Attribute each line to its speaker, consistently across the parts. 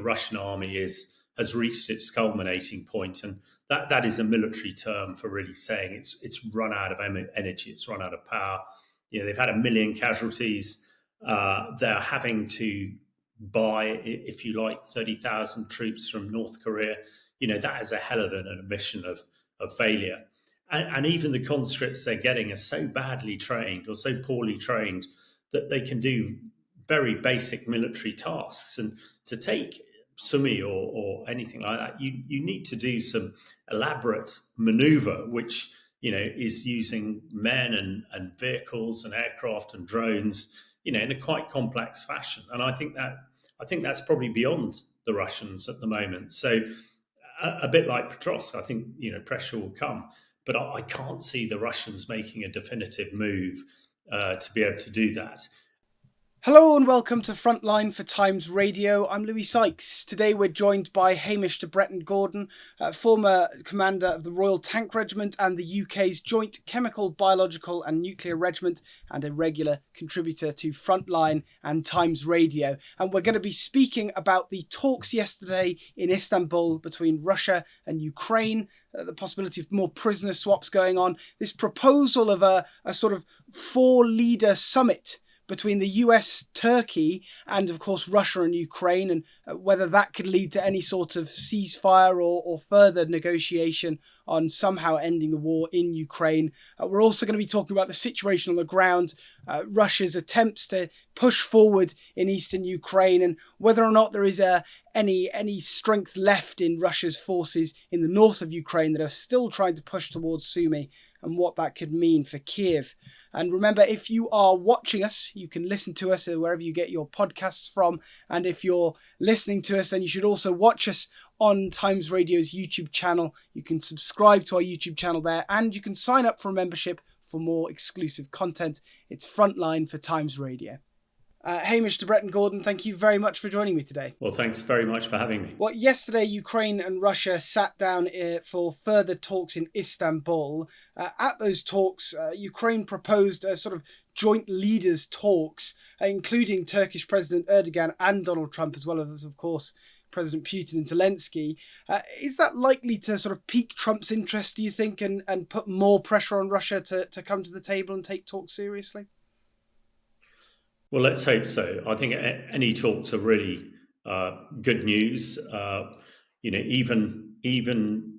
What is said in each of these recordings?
Speaker 1: the Russian army has reached its culminating point, and that is a military term for really saying it's run out of energy, it's run out of power. They've had 1 million casualties. They're having to buy, if you like, 30,000 troops from North Korea. That is a hell of an admission of failure. And even the conscripts they're getting are so badly trained or so poorly trained that they can do very basic military tasks. And to take Sunumi or anything like that, you need to do some elaborate maneuver, which is using men and vehicles and aircraft and drones, in a quite complex fashion. And I think that's probably beyond the Russians at the moment. So a bit like Petros, I think pressure will come, but I can't see the Russians making a definitive move to be able to do that.
Speaker 2: Hello and welcome to Frontline for Times Radio. I'm Louis Sykes. Today we're joined by Hamish De Bretton Gordon, former commander of the Royal Tank Regiment and the UK's Joint Chemical, Biological and Nuclear Regiment, and a regular contributor to Frontline and Times Radio. And we're going to be speaking about the talks yesterday in Istanbul between Russia and Ukraine, the possibility of more prisoner swaps going on, this proposal of a sort of 4-leader summit between the US, Turkey, and of course Russia and Ukraine, and whether that could lead to any sort of ceasefire or further negotiation on somehow ending the war in Ukraine. We're also going to be talking about the situation on the ground, Russia's attempts to push forward in eastern Ukraine, and whether or not there is any strength left in Russia's forces in the north of Ukraine that are still trying to push towards Sumy, and what that could mean for Kiev. And remember, if you are watching us, you can listen to us wherever you get your podcasts from. And if you're listening to us, then you should also watch us on Times Radio's YouTube channel. You can subscribe to our YouTube channel there, and you can sign up for a membership for more exclusive content. It's Frontline for Times Radio. Hamish De Bretton Gordon, thank you very much for joining me today.
Speaker 1: Well, thanks very much for having me.
Speaker 2: Well, yesterday, Ukraine and Russia sat down for further talks in Istanbul. At those talks, Ukraine proposed a sort of joint leaders talks, including Turkish President Erdogan and Donald Trump, as well as, of course, President Putin and Zelensky. Is that likely to sort of pique Trump's interest, do you think, and put more pressure on Russia to come to the table and take talks seriously?
Speaker 1: Well, let's hope so. I think any talks are really good news. Even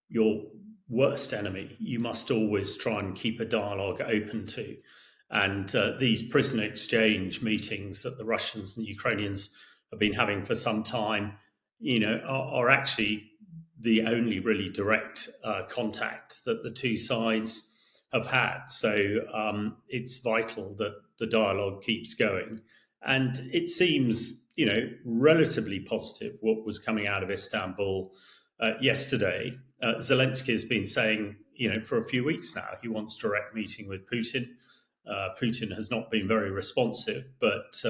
Speaker 1: your worst enemy, you must always try and keep a dialogue open to. And these prisoner exchange meetings that the Russians and Ukrainians have been having for some time, are actually the only really direct contact that the two sides have had. So it's vital that the dialogue keeps going. And it seems, relatively positive what was coming out of Istanbul yesterday. Zelensky has been saying, for a few weeks now, he wants direct meeting with Putin. Putin has not been very responsive, but,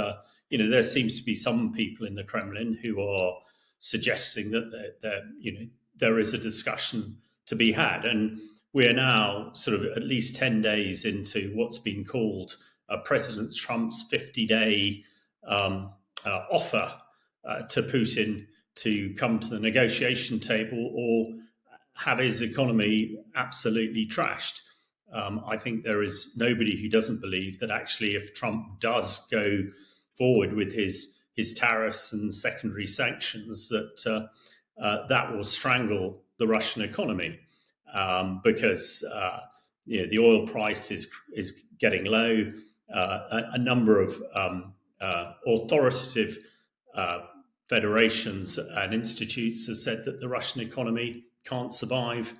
Speaker 1: there seems to be some people in the Kremlin who are suggesting that there is a discussion to be had. And we are now sort of at least 10 days into what's been called President Trump's 50-day offer to Putin to come to the negotiation table or have his economy absolutely trashed. I think there is nobody who doesn't believe that actually if Trump does go forward with his tariffs and secondary sanctions, that that will strangle the Russian economy. Because the oil price is getting low. A number of authoritative federations and institutes have said that the Russian economy can't survive,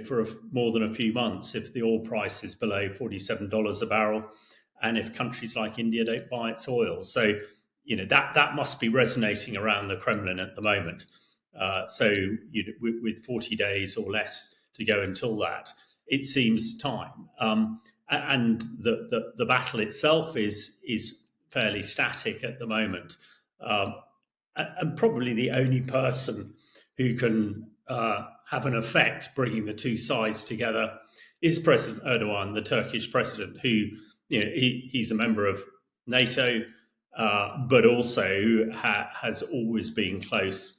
Speaker 1: for more than a few months if the oil price is below $47 a barrel, and if countries like India don't buy its oil. So, that must be resonating around the Kremlin at the moment. With 40 days or less to go until that, it seems time. And the battle itself is fairly static at the moment. And probably the only person who can have an effect bringing the two sides together is President Erdogan, the Turkish president, who, he's a member of NATO. but also has always been close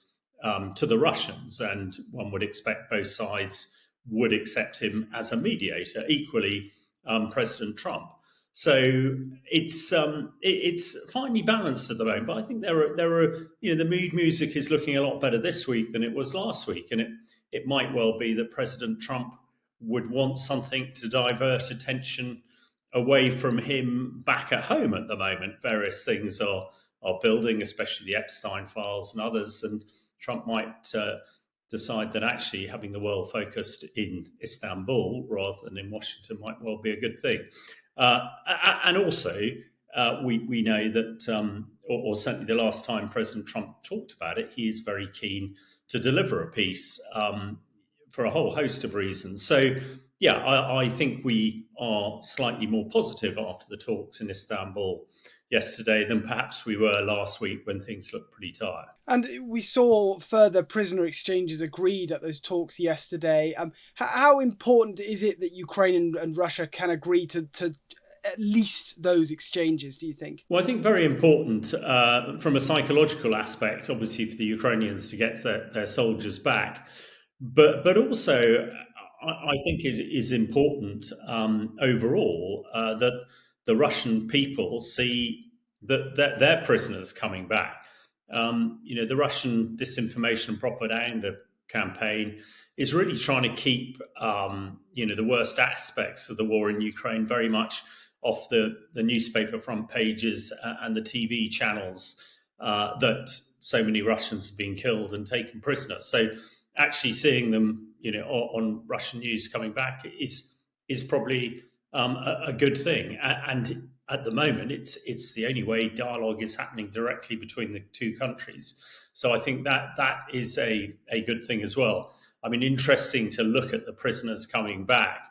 Speaker 1: to the Russians, and one would expect both sides would accept him as a mediator. Equally, President Trump. So it's finely balanced at the moment. But I think there are the mood music is looking a lot better this week than it was last week, and it might well be that President Trump would want something to divert attention away from him back at home at the moment. Various things are building, especially the Epstein files and others, and Trump might decide that actually having the world focused in Istanbul rather than in Washington might well be a good thing. And also, we know that, or certainly the last time President Trump talked about it, he is very keen to deliver a peace for a whole host of reasons. So, yeah, I think we are slightly more positive after the talks in Istanbul yesterday than perhaps we were last week when things looked pretty tired.
Speaker 2: And we saw further prisoner exchanges agreed at those talks yesterday. How important is it that Ukraine and Russia can agree to at least those exchanges, do you think?
Speaker 1: Well, I think very important from a psychological aspect, obviously, for the Ukrainians to get their soldiers back. But also, I think it is important overall that the Russian people see that their prisoners coming back. The Russian disinformation and propaganda campaign is really trying to keep the worst aspects of the war in Ukraine very much off the newspaper front pages and the TV channels that so many Russians have been killed and taken prisoner. So actually seeing them, on Russian news coming back is probably a good thing. And at the moment, it's the only way dialogue is happening directly between the two countries. So I think that is a good thing as well. I mean, interesting to look at the prisoners coming back.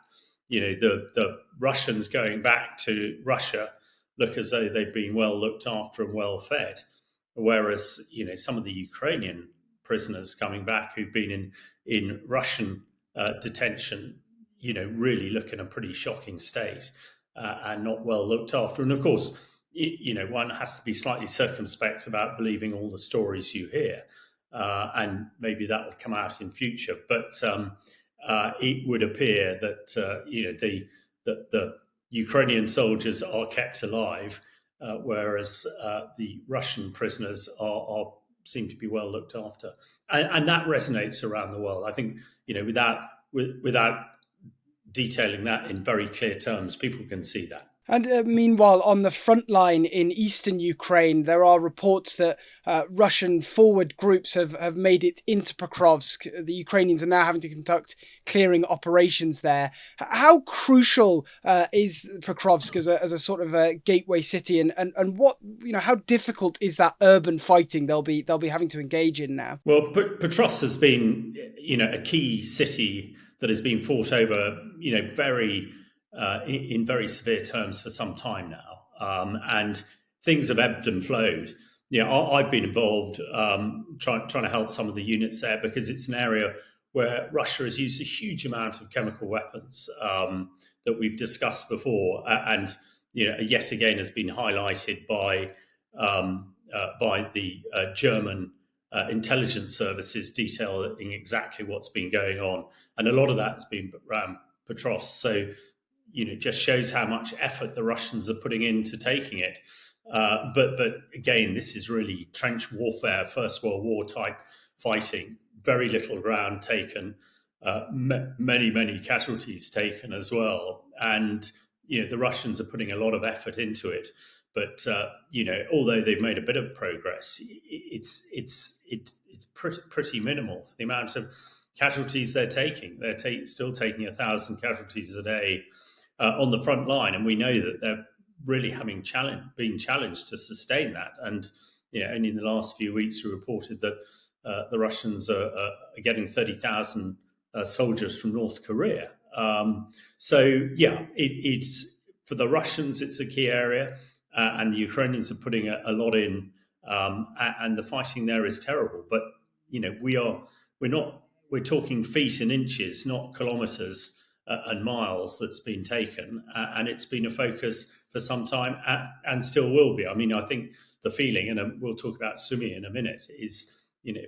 Speaker 1: The Russians going back to Russia look as though they've been well looked after and well fed, whereas some of the Ukrainian prisoners coming back who've been in Russian detention, really look in a pretty shocking state and not well looked after. And of course, one has to be slightly circumspect about believing all the stories you hear, and maybe that will come out in future. But it would appear that the Ukrainian soldiers are kept alive, whereas the Russian prisoners are seem to be well looked after, and that resonates around the world. I think without detailing that in very clear terms, people can see that.
Speaker 2: And meanwhile, on the front line in eastern Ukraine, there are reports that Russian forward groups have made it into Pokrovsk. The Ukrainians are now having to conduct clearing operations there. How crucial is Pokrovsk as a sort of a gateway city, and what how difficult is that urban fighting they'll be having to engage in now?
Speaker 1: Well, Pokrovsk has been a key city that has been fought over in very severe terms for some time now, and things have ebbed and flowed. I've been involved trying to help some of the units there because it's an area where Russia has used a huge amount of chemical weapons that we've discussed before, and yet again has been highlighted by the German intelligence services detailing exactly what's been going on, and a lot of that's been around Pokrovsk. So just shows how much effort the Russians are putting into taking it. But again, this is really trench warfare, First World War type fighting. Very little ground taken, many casualties taken as well. And the Russians are putting a lot of effort into it. But although they've made a bit of progress, it's pretty minimal for the amount of casualties they're taking. They're still taking 1,000 casualties a day on the front line, and we know that they're really being challenged to sustain that. And only in the last few weeks we reported that the Russians are getting 30,000 soldiers from North Korea. It's for the Russians, it's a key area, and the Ukrainians are putting a lot in, and the fighting there is terrible. But we're talking feet and inches, not kilometres and miles that's been taken, and it's been a focus for some time and still will be. I mean, I think the feeling, and we'll talk about Sumi in a minute, is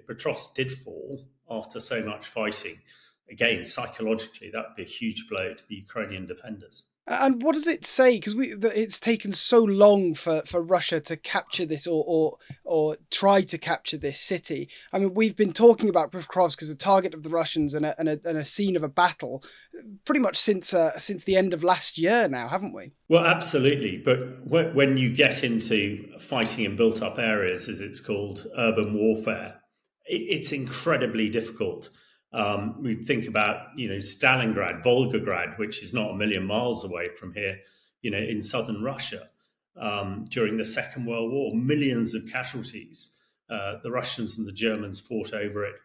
Speaker 1: Petros did fall after so much fighting. Again, psychologically, that would be a huge blow to the Ukrainian defenders.
Speaker 2: And what does it say? Because it's taken so long for Russia to capture this or try to capture this city. I mean, we've been talking about Pokrovsk as a target of the Russians and a scene of a battle pretty much since the end of last year now, haven't we?
Speaker 1: Well, absolutely. But when you get into fighting in built-up areas, as it's called, urban warfare, it's incredibly difficult. We think about, Stalingrad, Volgograd, which is not a million miles away from here, in southern Russia. During the Second World War, millions of casualties. The Russians and the Germans fought over it,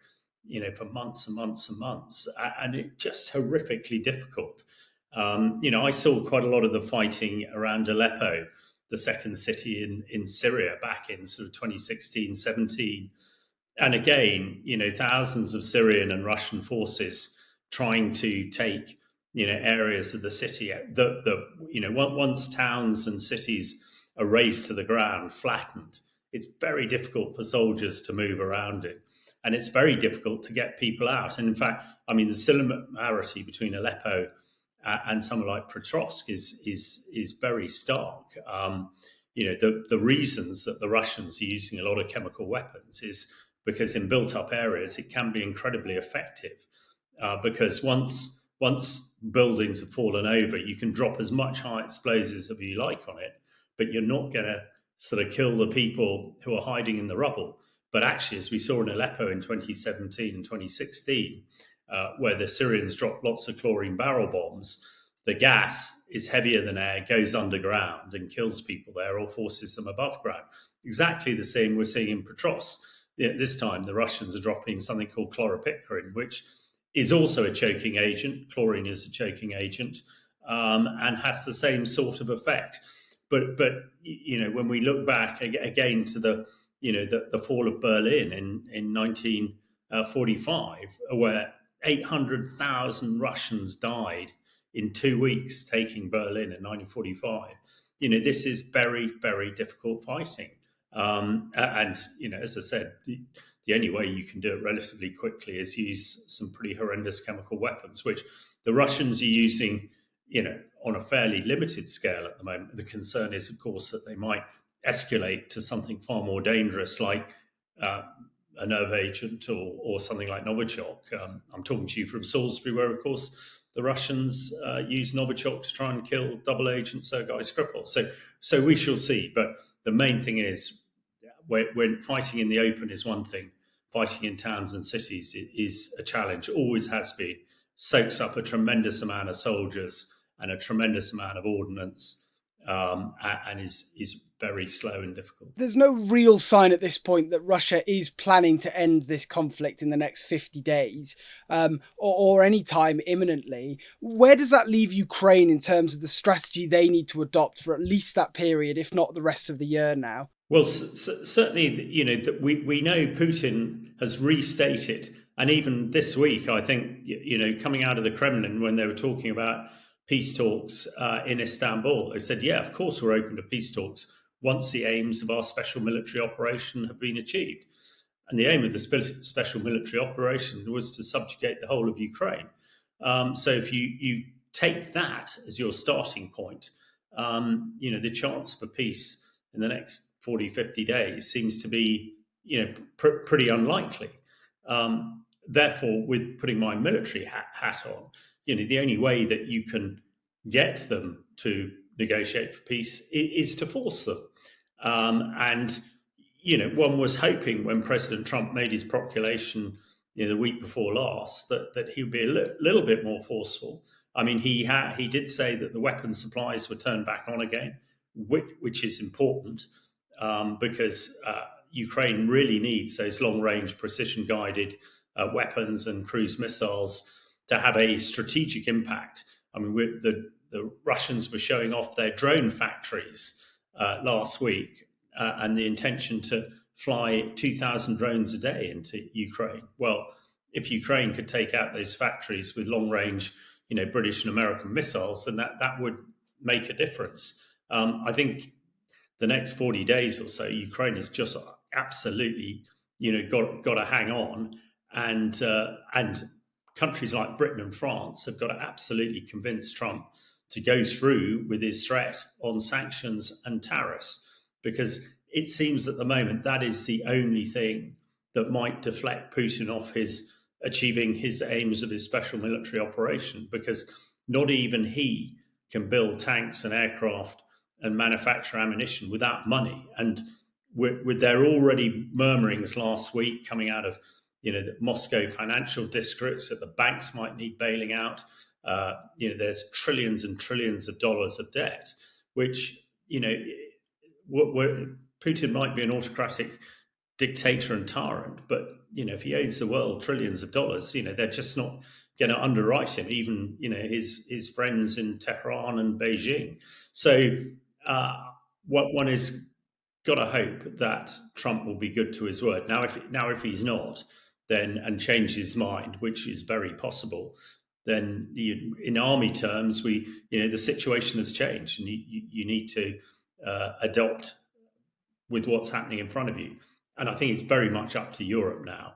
Speaker 1: for months and months and months, and it's just horrifically difficult. I saw quite a lot of the fighting around Aleppo, the second city in Syria, back in sort of 2016, 17. And again, thousands of Syrian and Russian forces trying to take, areas of the city. Once towns and cities are razed to the ground, flattened, it's very difficult for soldiers to move around it. And it's very difficult to get people out. And in fact, the similarity between Aleppo and somewhere like Petrovsk is very stark. The reasons that the Russians are using a lot of chemical weapons is because in built-up areas it can be incredibly effective. Because once buildings have fallen over, you can drop as much high explosives as you like on it, but you're not going to sort of kill the people who are hiding in the rubble. But actually, as we saw in Aleppo in 2017 and 2016, where the Syrians dropped lots of chlorine barrel bombs, the gas is heavier than air, goes underground and kills people there or forces them above ground. Exactly the same we're seeing in Petros. This time, the Russians are dropping something called chloropicrin, which is also a choking agent. Chlorine is a choking agent, and has the same sort of effect. But when we look back again to the fall of Berlin in 1945, where 800,000 Russians died in 2 weeks taking Berlin in 1945. This is very, very difficult fighting. And as I said, the only way you can do it relatively quickly is use some pretty horrendous chemical weapons, which the Russians are using, on a fairly limited scale at the moment. The concern is, of course, that they might escalate to something far more dangerous, like a nerve agent or something like Novichok. I'm talking to you from Salisbury, where, of course, the Russians use Novichok to try and kill double agent Sergei Skripal. So we shall see. But the main thing is, when fighting in the open is one thing, fighting in towns and cities is a challenge, always has been. Soaks up a tremendous amount of soldiers and a tremendous amount of ordnance, and is very slow and difficult.
Speaker 2: There's no real sign at this point that Russia is planning to end this conflict in the next 50 days, or any time imminently. Where does that leave Ukraine in terms of the strategy they need to adopt for at least that period, if not the rest of the year now?
Speaker 1: Well, certainly, that we know Putin has restated, and even this week, I think, coming out of the Kremlin when they were talking about peace talks in Istanbul, they said, yeah, of course we're open to peace talks once the aims of our special military operation have been achieved. And the aim of the special military operation was to subjugate the whole of Ukraine. So if you take that as your starting point, the chance for peace in the next 40, 50 days seems to be, pretty unlikely. Therefore, with putting my military hat on, the only way that you can get them to negotiate for peace is to force them. And one was hoping when President Trump made his proclamation the week before last that he would be a little bit more forceful. I mean, he did say that the weapons supplies were turned back on again, which is important because Ukraine really needs those long-range, precision-guided weapons and cruise missiles to have a strategic impact. I mean, the Russians were showing off their drone factories last week and the intention to fly 2,000 drones a day into Ukraine. Well, if Ukraine could take out those factories with long-range, British and American missiles, then that would make a difference. I think the next 40 days or so, Ukraine has just absolutely, got to hang on, and countries like Britain and France have got to absolutely convince Trump to go through with his threat on sanctions and tariffs, because it seems at the moment that is the only thing that might deflect Putin off his achieving his aims of his special military operation, because not even he can build tanks and aircraft and manufacture ammunition without money. And with their already murmurings last week coming out of the Moscow financial districts that the banks might need bailing out, there's trillions and trillions of dollars of debt, which Putin might be an autocratic dictator and tyrant, but if he owes the world trillions of dollars, they're just not going to underwrite him, even his friends in Tehran and Beijing. So what one is got to hope that Trump will be good to his word. Now, if he's not, then and changes his mind, which is very possible, then in army terms, the situation has changed, and you need to adopt with what's happening in front of you. And I think it's very much up to Europe now.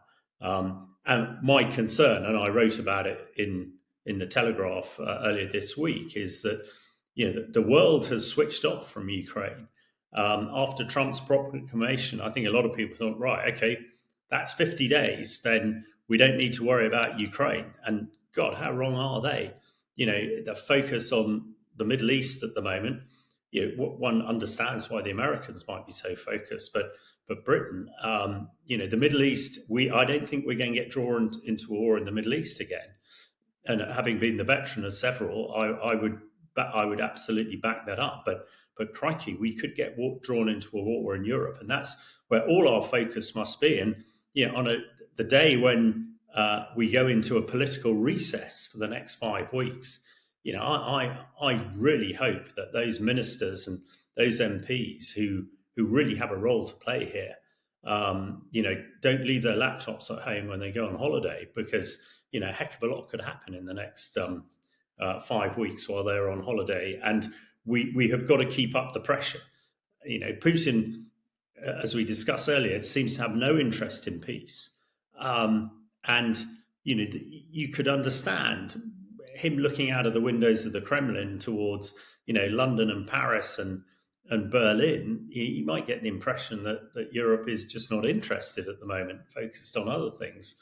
Speaker 1: And my concern, and I wrote about it in the Telegraph earlier this week, is that the world has switched off from Ukraine. After Trump's proclamation, I think a lot of people thought, right, okay, that's 50 days, then we don't need to worry about Ukraine. And God, how wrong are they? The focus on the Middle East at the moment, one understands why the Americans might be so focused, but Britain, the Middle East, I don't think we're going to get drawn into a war in the Middle East again. And having been the veteran of several, I would absolutely back that up. But crikey, we could get drawn into a war in Europe, and that's where all our focus must be. And on the day when we go into a political recess for the next 5 weeks, I really hope that those ministers and those MPs who really have a role to play here, don't leave their laptops at home when they go on holiday, because a heck of a lot could happen in the next 5 weeks while they're on holiday, and we have got to keep up the pressure. Putin, as we discussed earlier, seems to have no interest in peace, and you could understand him looking out of the windows of the Kremlin towards London and Paris and Berlin. You might get the impression that Europe is just not interested at the moment, focused on other things,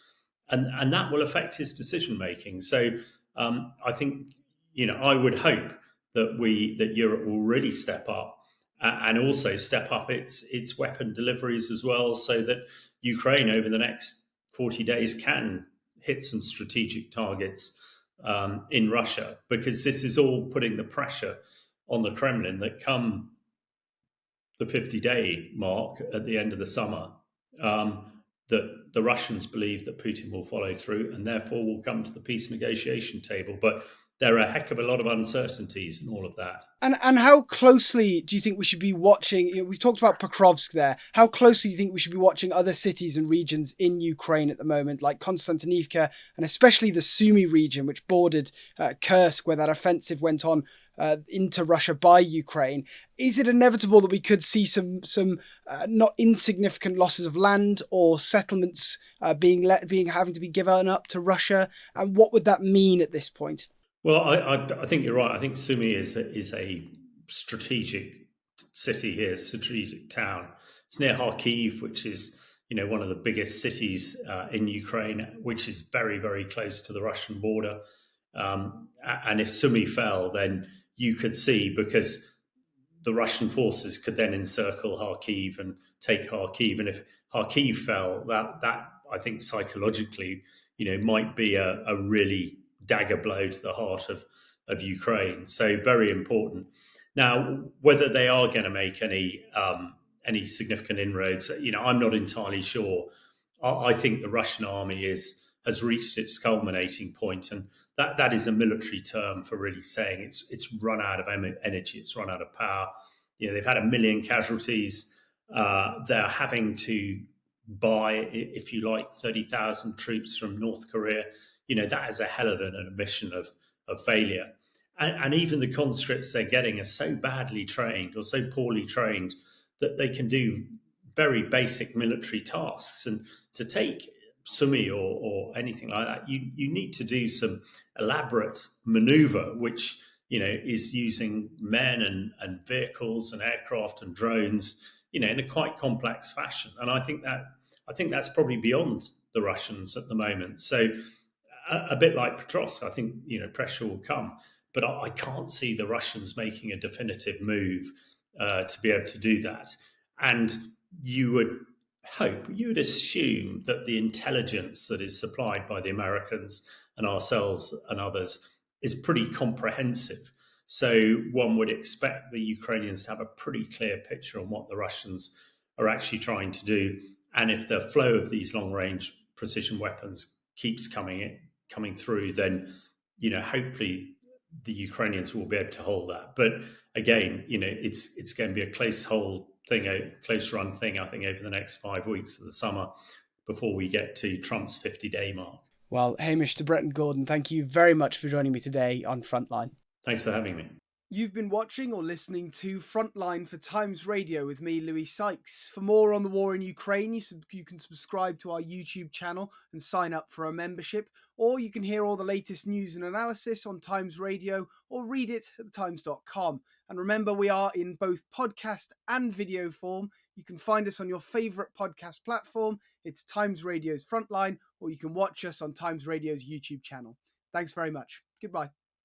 Speaker 1: and that will affect his decision making. So I think I would hope that Europe will really step up, and also step up its weapon deliveries as well, so that Ukraine over the next 40 days can hit some strategic targets in Russia, because this is all putting the pressure on the Kremlin that come the 50-day mark at the end of the summer, that the Russians believe that Putin will follow through and therefore will come to the peace negotiation table. But there are a heck of a lot of uncertainties in all of that.
Speaker 2: And how closely do you think we should be watching? We've talked about Pokrovsk there. How closely do you think we should be watching other cities and regions in Ukraine at the moment, like Konstantinivka and especially the Sumy region, which bordered Kursk, where that offensive went on into Russia by Ukraine? Is it inevitable that we could see some not insignificant losses of land or settlements having to be given up to Russia? And what would that mean at this point?
Speaker 1: Well, I think you're right. I think Sumy is a strategic city here, strategic town. It's near Kharkiv, which is one of the biggest cities in Ukraine, which is very, very close to the Russian border. And if Sumy fell, then you could see, because the Russian forces could then encircle Kharkiv and take Kharkiv. And if Kharkiv fell, that I think psychologically, might be a really dagger blow to the heart of Ukraine. So very important. Now, whether they are going to make any significant inroads, I'm not entirely sure. I think the Russian army has reached its culminating point, and that is a military term for really saying it's run out of energy, it's run out of power. They've had 1 million casualties. They're having to buy, if you like, 30,000 troops from North Korea. That is a hell of an admission of failure. and even the conscripts they're getting are so badly trained or so poorly trained that they can do very basic military tasks. And to take Sumi or anything like that, you need to do some elaborate maneuver, which is using men and vehicles and aircraft and drones, in a quite complex fashion. And I think that's probably beyond the Russians at the moment. So a bit like Petrovsk, I think pressure will come, but I can't see the Russians making a definitive move to be able to do that. And you would you would assume that the intelligence that is supplied by the Americans and ourselves and others is pretty comprehensive. So one would expect the Ukrainians to have a pretty clear picture on what the Russians are actually trying to do. And if the flow of these long range precision weapons keeps coming through, then hopefully the Ukrainians will be able to hold that. But again, it's going to be a close run thing, I think, over the next 5 weeks of the summer before we get to Trump's 50-day mark.
Speaker 2: Well, Hamish De Bretton Gordon, thank you very much for joining me today on Frontline.
Speaker 1: Thanks for having me.
Speaker 2: You've been watching or listening to Frontline for Times Radio with me, Louis Sykes. For more on the war in Ukraine, you can subscribe to our YouTube channel and sign up for a membership, or you can hear all the latest news and analysis on Times Radio or read it at thetimes.com. And remember, we are in both podcast and video form. You can find us on your favourite podcast platform. It's Times Radio's Frontline, or you can watch us on Times Radio's YouTube channel. Thanks very much. Goodbye.